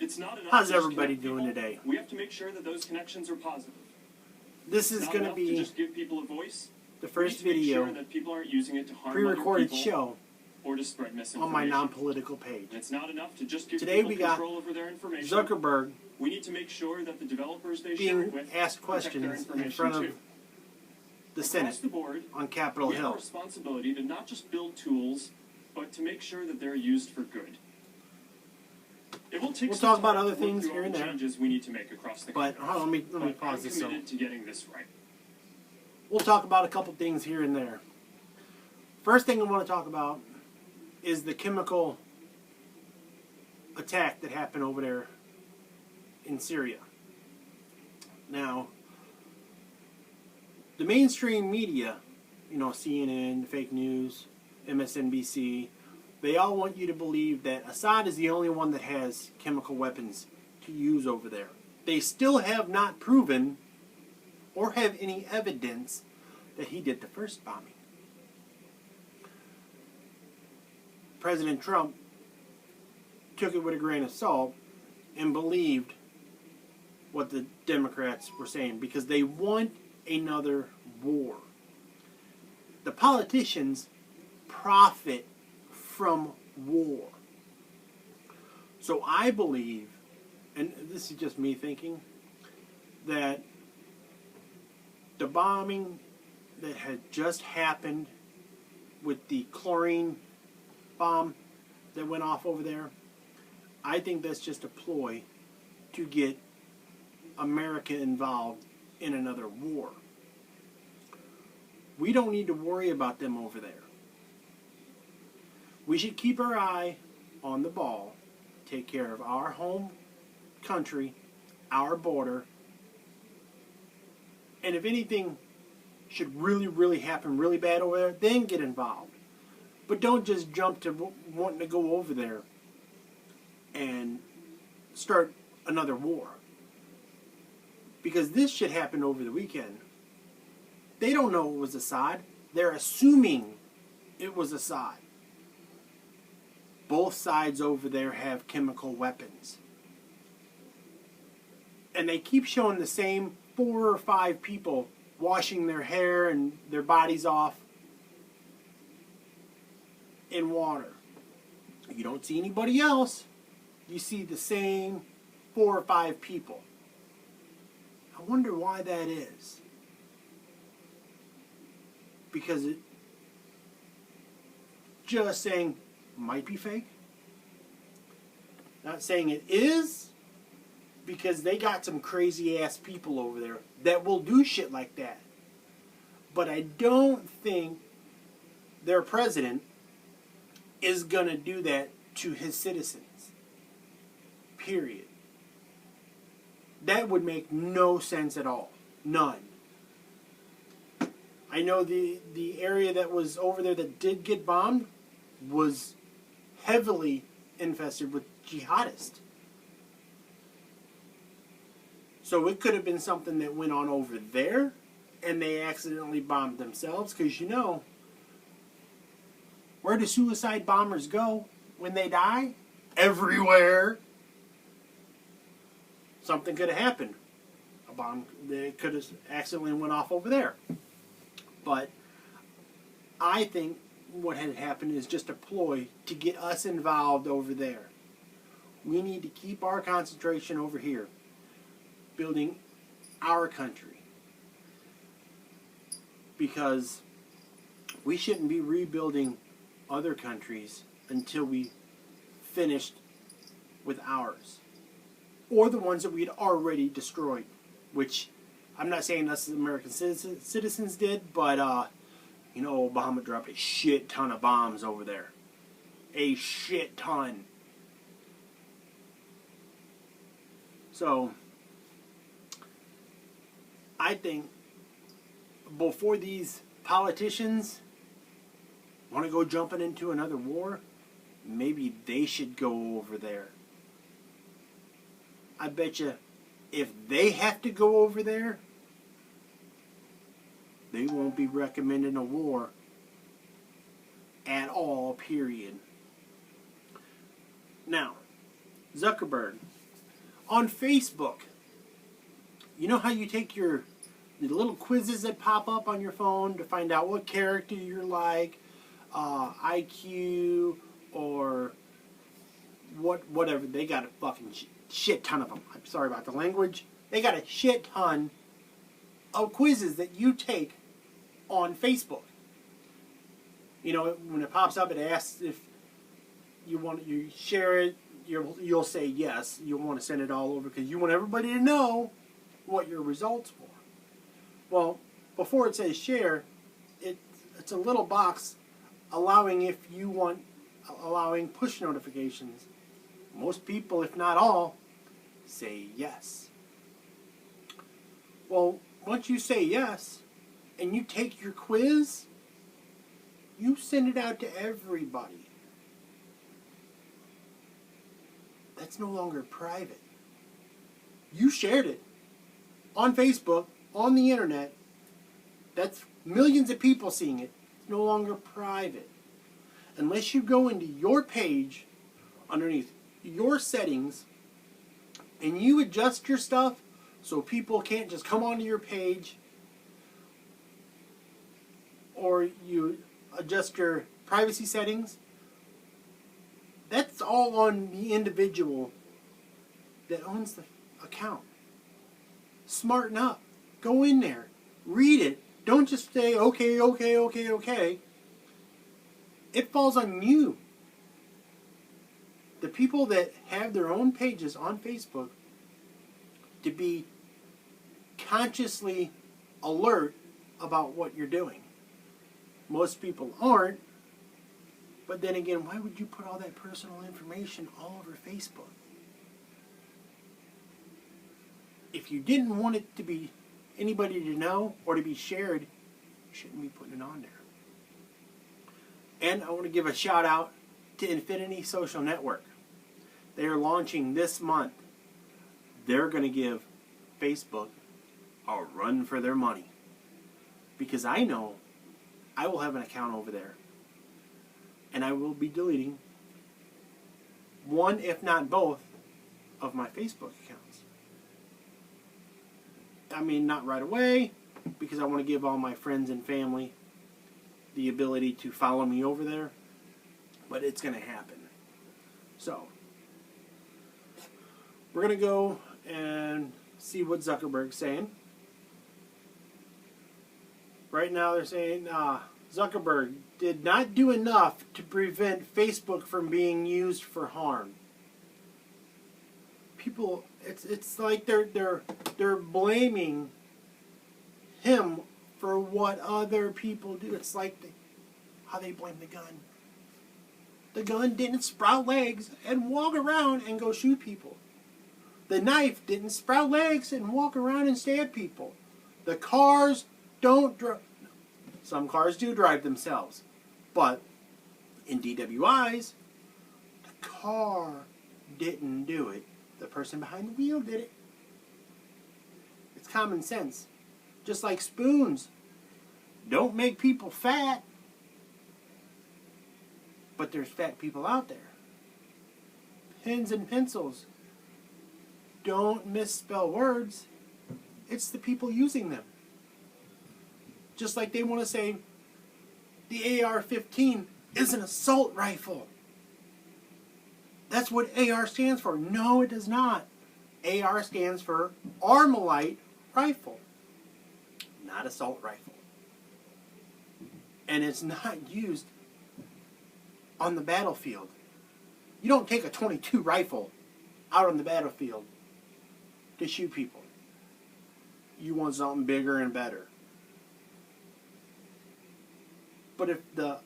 It's not enough. How's everybody doing today? We have to make sure that those connections are positive. This is going to be just give people a voice. the first video, sure that people aren't using it to harm pre-recorded other people show or to spread misinformation. on my non-political page. And it's not enough to just give Today people we got control over their information. Zuckerberg We need to make sure that the developers they share it being with asked protect their questions in information front of too. the Across Senate the board, on Capitol we have a Hill. responsibility to not just build tools, but to make sure that they're used for good. It will take We'll some talk about time other to work things through here all and the there. changes we need to make across the But country. hold on, let me But pause I'm this. So committed to getting this right. we'll talk about a couple things here and there. First thing I want to talk about is the chemical attack that happened over there in Syria. Now, the mainstream media, you know, CNN, fake news, MSNBC, they all want you to believe that Assad is the only one that has chemical weapons to use over there. They still have not proven or have any evidence that he did the first bombing. President Trump took it with a grain of salt and believed what the Democrats were saying because they want another war. The politicians profit from war. So I believe, and this is just me thinking, that the bombing that had just happened with the chlorine bomb that went off over there, I think that's just a ploy to get America involved in another war. We don't need to worry about them over there. We should keep our eye on the ball, take care of our home country, our border, and if anything should really happen really bad over there, then get involved. But don't just jump to wanting to go over there and start another war. Because this shit happened over the weekend. They don't know it was Assad. They're assuming it was Assad. Both sides over there have chemical weapons. And they keep showing the same 4 or 5 people washing their hair and their bodies off in water. You don't see anybody else. You see the same 4 or 5 people. I wonder why that is. Because it just saying might be fake. Not saying it is, because they got some crazy ass people over there that will do shit like that. But I don't think their president is gonna do that to his citizens. Period. That would make no sense at all. None. I know the area that was over there that did get bombed was heavily infested with jihadists. So it could have been something that went on over there and they accidentally bombed themselves, because you know, where do suicide bombers go when they die? Everywhere. Something could have happened. A bomb that could have accidentally went off over there. But I think what had happened is just a ploy to get us involved over there. We need to keep our concentration over here, building our country. Because we shouldn't be rebuilding other countries until we finished with ours. Or the ones that we'd already destroyed. Which, I'm not saying us as American citizens did, but, you know, Obama dropped a shit ton of bombs over there. A shit ton. So, I think before these politicians want to go jumping into another war, maybe they should go over there. I bet you if they have to go over there, they won't be recommending a war at all, period. Now, Zuckerberg, On Facebook, you know how you take the little quizzes that pop up on your phone to find out what character you're like, IQ, or whatever. They got a fucking shit ton of them. I'm sorry about the language. They got a shit ton of quizzes that you take on Facebook. You know, when it pops up, it asks if you share it. You'll say yes. You'll want to send it all over because you want everybody to know what your results were. Well, before it says share, it's a little box allowing push notifications. Most people, if not all, say yes. Well, once you say yes and you take your quiz, you send it out to everybody. That's no longer private. You shared it on Facebook, on the internet. That's millions of people seeing it. It's no longer private. Unless you go into your page, underneath your settings, and you adjust your stuff so people can't just come onto your page, or you adjust your privacy settings, that's all on the individual that owns the account. Smarten up. Go in there. Read it. Don't just say, okay, okay, okay, okay. It falls on you. The people that have their own pages on Facebook to be consciously alert about what you're doing. Most people aren't. But then again, why would you put all that personal information all over Facebook? If you didn't want it to be anybody to know or to be shared, you shouldn't be putting it on there. And I want to give a shout out to Infinity Social Network. They are launching this month. They're going to give Facebook a run for their money. Because I know I will have an account over there. And I will be deleting one, if not both, of my Facebook accounts. I mean, not right away, because I want to give all my friends and family the ability to follow me over there. But it's going to happen. So, we're going to go and see what Zuckerberg's saying. Right now they're saying, Zuckerberg did not do enough to prevent Facebook from being used for harm. People, it's like they're blaming him for what other people do. It's like how they blame the gun. The gun didn't sprout legs and walk around and go shoot people. The knife didn't sprout legs and walk around and stab people. The cars don't drive. Some cars do drive themselves. But in DWIs, the car didn't do it. The person behind the wheel did it. It's common sense. Just like spoons don't make people fat, but there's fat people out there. Pens and pencils don't misspell words. It's the people using them. Just like they want to say the AR-15 is an assault rifle. That's what AR stands for. No, it does not. AR stands for Armalite Rifle, not assault rifle. And it's not used on the battlefield. You don't take a .22 rifle out on the battlefield to shoot people. You want something bigger and better. But if the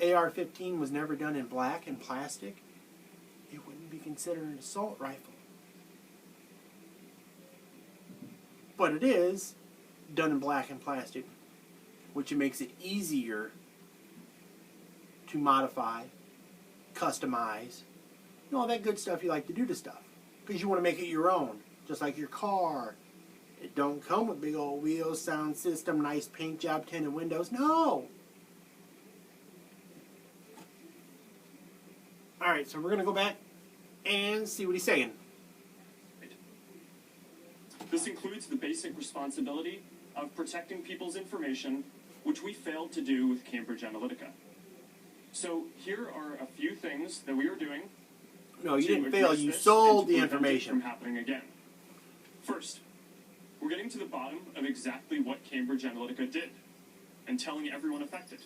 AR-15 was never done in black and plastic, it wouldn't be considered an assault rifle. But it is done in black and plastic, which makes it easier to modify, customize, and all that good stuff you like to do to stuff. Because you want to make it your own, just like your car. It don't come with big old wheels, sound system, nice paint job, tinted windows. No! Alright, so we're going to go back and see what he's saying. This includes the basic responsibility of protecting people's information, which we failed to do with Cambridge Analytica. So here are a few things that we are doing. No, you didn't fail. address You this sold and to the prevent it information. from happening again. First, we're getting to the bottom of exactly what Cambridge Analytica did and telling everyone affected.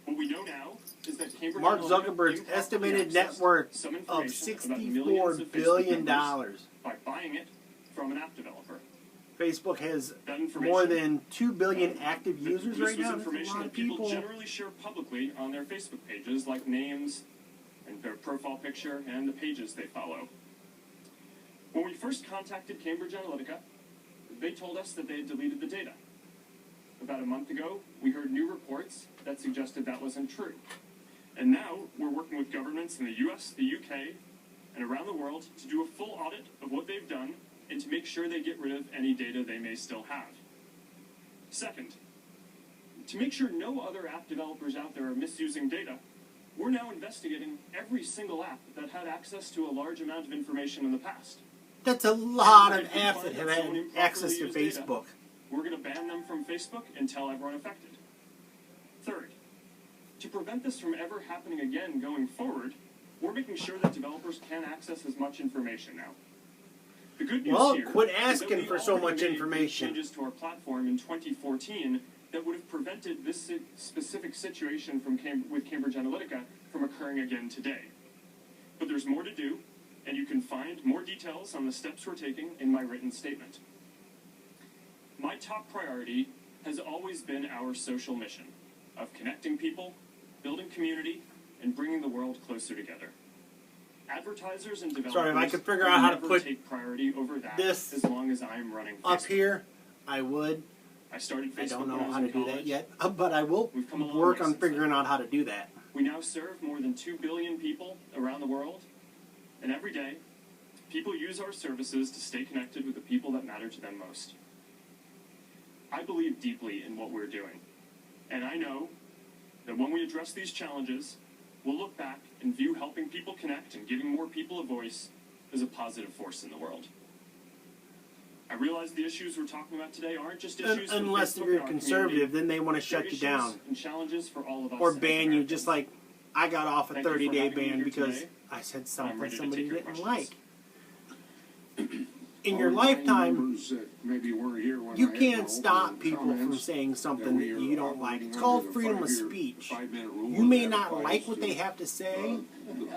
What we know now is that Cambridge Mark Analytica Zuckerberg's improperly estimated net accessed worth some of information about $64 millions of Facebook billion. members by buying it from an app developer. Facebook has That information, more than 2 billion active users this right was now. That's a information lot that of people people. generally share publicly on their Facebook pages, like names and their profile picture and the pages they follow. When we first contacted Cambridge Analytica, they told us that they had deleted the data. About a month ago, we heard new reports that suggested that wasn't true. And now we're working with governments in the US, the UK, and around the world to do a full audit of what they've done and to make sure they get rid of any data they may still have. Second, to make sure no other app developers out there are misusing data, we're now investigating every single app that had access to a large amount of information in the past. That's a lot And of if we apps find that have that had someone improperly access to used data, Facebook. We're going to ban them from Facebook and tell everyone affected. Third, to prevent this from ever happening again going forward, we're making sure that developers can access as much information now. The good news Well, here quit is that asking we for so already much made information. changes to our platform in 2014 that would have prevented this specific situation with Cambridge Analytica from occurring again today. But there's more to do, and you can find more details on the steps we're taking in my written statement. My top priority has always been our social mission of connecting people, building community, and bringing the world closer together. Advertisers and developers Sorry, if I could figure out how to never put take priority over that this as long as I'm running Up Facebook. here, I would. I started Facebook I don't know when I was how to in do that college. yet, but I will We've come a long work way on since then. figuring out how to do that. We now serve more than 2 billion people around the world, and every day, people use our services to stay connected with the people that matter to them most. I believe deeply in what we're doing, and I know that when we address these challenges, we'll look back and view helping people connect and giving more people a voice as a positive force in the world. I realize the issues we're talking about today aren't just issues for Unless Facebook you're and our conservative, community. then they want to They're shut you issues down and challenges for all of us or as ban you, Americans. just like I got off a Thank you for 30-day having me ban here because today. I said I'm something ready to somebody take your didn't questions. like. In your lifetime, Maybe weren't here when you I had can't my stop opening people from comments saying something we that are you don't like. operating It's under called the freedom of five-year, speech. 5-minute rule You may that not applies like what to, they have to say, the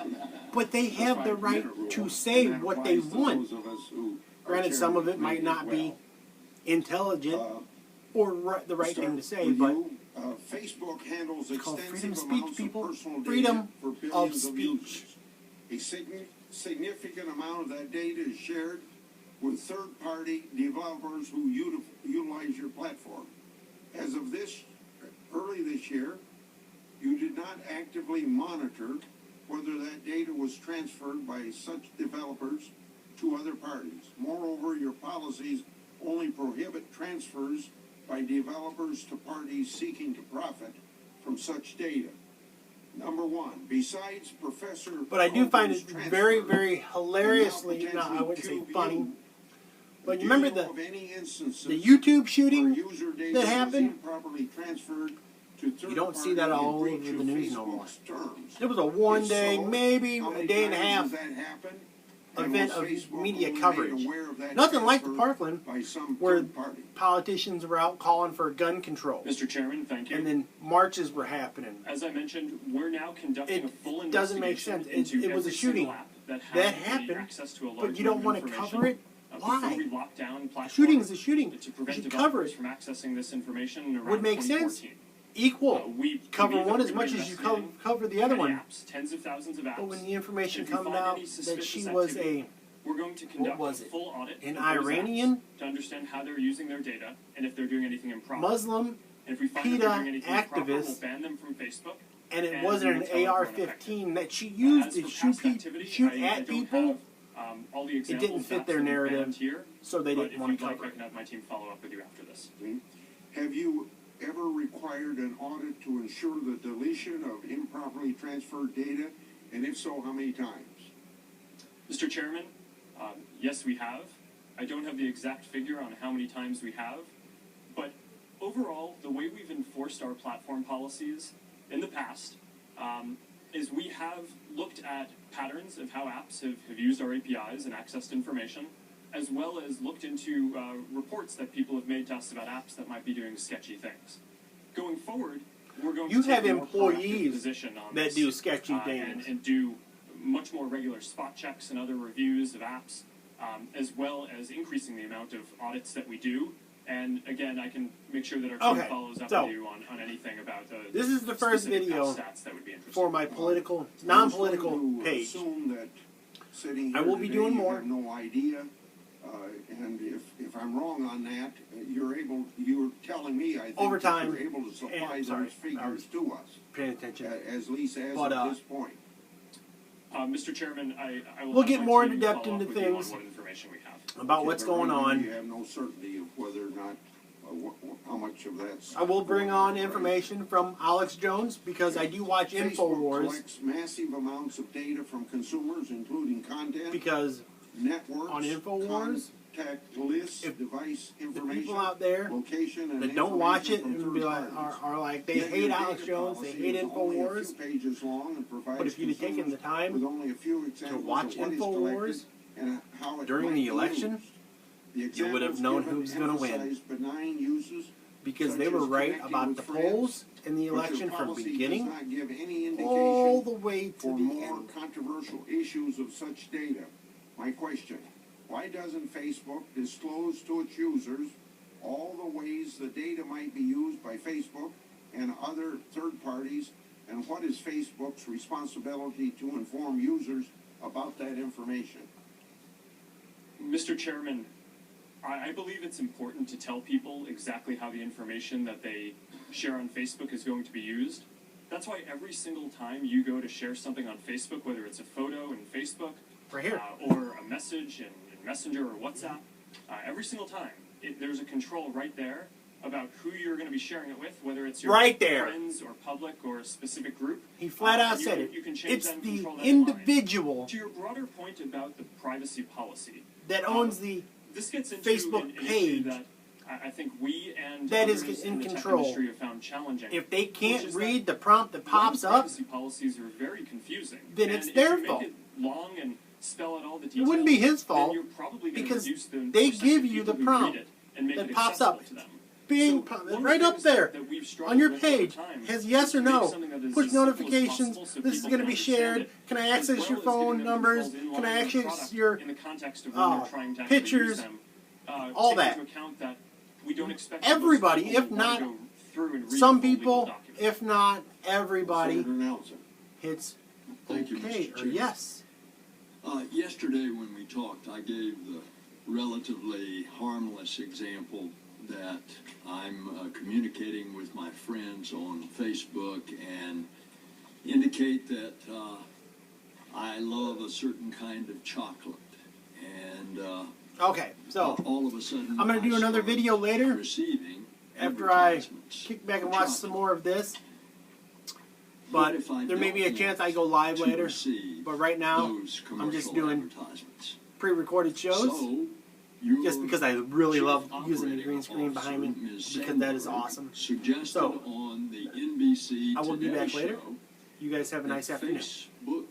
but they have the 5-minute right rule, to and say that what they applies to want. those of us who are Granted, some of it chairing might the not committee be as intelligent well. or the right Start thing to say, with but you. Facebook handles it's called extensive freedom of speech, amounts people. of personal data Freedom for of billions of speech. users. A significant amount of that data is shared with third-party developers who utilize your platform. As of early this year, you did not actively monitor whether that data was transferred by such developers to other parties. Moreover, your policies only prohibit transfers by developers to parties seeking to profit from such data. Number one, besides Professor But I do find it Hogan's very, transfer, very hilariously, no, I wouldn't say funny, but you remember the YouTube shooting that happened? You don't see that all over the news no more. It was a one-day, maybe a day and a half event of media coverage. Nothing like the Parkland, where politicians were out calling for gun control, Mr. Chairman, thank you. and then marches were happening. As I mentioned, we're now conducting a full It doesn't make investigation sense. into It was a every shooting. single app that That had happened, access to a large but you don't amount want of to information. cover it? Before Why? we locked down platforms Shooting is a shooting. to You prevent should cover developers it. from accessing this information around Would make sense. 2014. Equal. We Cover believe one that as we're much as you investigating cover the other many one. apps, tens of thousands of apps. But when the information If we comes find out any that suspicious she was activity, we're going to conduct was a it? full audit An of those Iranian? apps to understand how they're using their data and if they're doing anything improper. Muslim, And if we find that they're doing anything improper, we'll activist, ban them from Facebook. and it And wasn't we an will tell everyone AR-15 that she used As to for shoot, past activity, shoot I at don't people, have, all the it examples didn't fit that's their been narrative, banned here, so they but didn't if want you'd to like, cover I it. can have my team follow up with you after this. Have you ever required an audit to ensure the deletion of improperly transferred data? And if so, how many times? Mr. Chairman, yes, we have. I don't have the exact figure on how many times we have, but overall, the way we've enforced our platform policies in the past is we have looked at patterns of how apps have used our APIs and accessed information, as well as looked into reports that people have made to us about apps that might be doing sketchy things. Going forward, we're going You to take have a more proactive employees position on that this, do sketchy things. and do much more regular spot checks and other reviews of apps, as well as increasing the amount of audits that we do. And again, I can make sure that our team Okay, follows up so with you on anything about the this is the first specific video stats that would be interesting. for my I non-political was going to page. assume that sitting here I will be today, doing you more. have no idea, and if I'm wrong on that, you're telling me, I think, Over that time, you're able to supply and- sorry, those figures to us, Paying attention. at least as But, of this point. Mr. Chairman, I will We'll have get my more team into depth follow up into with you on things what information we have. about Okay, what's but going right now on. You have no certainty of whether or not, how much of that's. I will bring on information from Alex Jones because I do watch Facebook InfoWars collects massive amounts of data from consumers, including content, because networks, on InfoWars, contact lists, if device the information, people out there location, and that don't watch it information and from be third like parties. are like they Yet hate your Alex data Jones, they policy hate is only a InfoWars. few pages long and provides But if you'd have taken the consumers time with only a few examples watch of what is InfoWars collected and how it during might the be election, used. The you would have examples known given who was gonna win. emphasize benign uses, because such they were as right connecting about with the friends, polls in the but your election from policy beginning does not give any all indication the way to for the more end. controversial issues of such data. My question, why doesn't Facebook disclose to its users all the ways the data might be used by Facebook and other third parties, and what is Facebook's responsibility to inform users about that information? Mr. Chairman, I believe it's important to tell people exactly how the information that they share on Facebook is going to be used. That's why every single time you go to share something on Facebook, whether it's a photo in Facebook, Right here. or a message in Messenger or WhatsApp, every single time there's a control right there about who you're going to be sharing it with, whether it's your Right there. friends or public or a specific group. He flat out You said can- it. you can change It's that and the control that online. individual To your broader point about the privacy policy, that owns the this gets into Facebook an issue page that I think we and that is others in in the tech control. industry have found challenging. if they Which can't is read the prompt that pops long up, privacy policies are very confusing. then And it's if their you make fault. it long and spell out all the It details, wouldn't be his then fault you're probably going to because reduce the they percent give of you people the who prompt read it and make that it pops accessible up. to them. being So one of right the up things there that we've struggled on your with over page time has yes is or to make no. something that is Push as simple as notifications. possible so This is people going to can be shared. understand it, Can I as access well your as phone giving them numbers? controls in Can I line with the access product your in the context of when they're trying to actually pictures? use them, All take that. into account that we don't expect Everybody, most people if to wanna not go through and read some the full legal people, document. if not everybody, Senator Nelson. hits Thank you, okay Mr. or Chairman. yes. Yesterday when we talked, I gave the relatively harmless example that I'm communicating with my friends on Facebook and indicate that I love a certain kind of chocolate. And Okay, so all of a sudden, I'm gonna do I another start video later receiving after I advertisements kick back and for watch some chocolate. more of this. But If I there may don't be a want chance I go live to later. receive But right now, those I'm just commercial doing advertisements. pre-recorded shows. So, Just because I really Chief love using the Operating green screen behind me, Officer, Ms. because that is Sandberg, awesome. Suggested So, on the NBC I will be Today back later. show You guys have a nice that afternoon. Facebook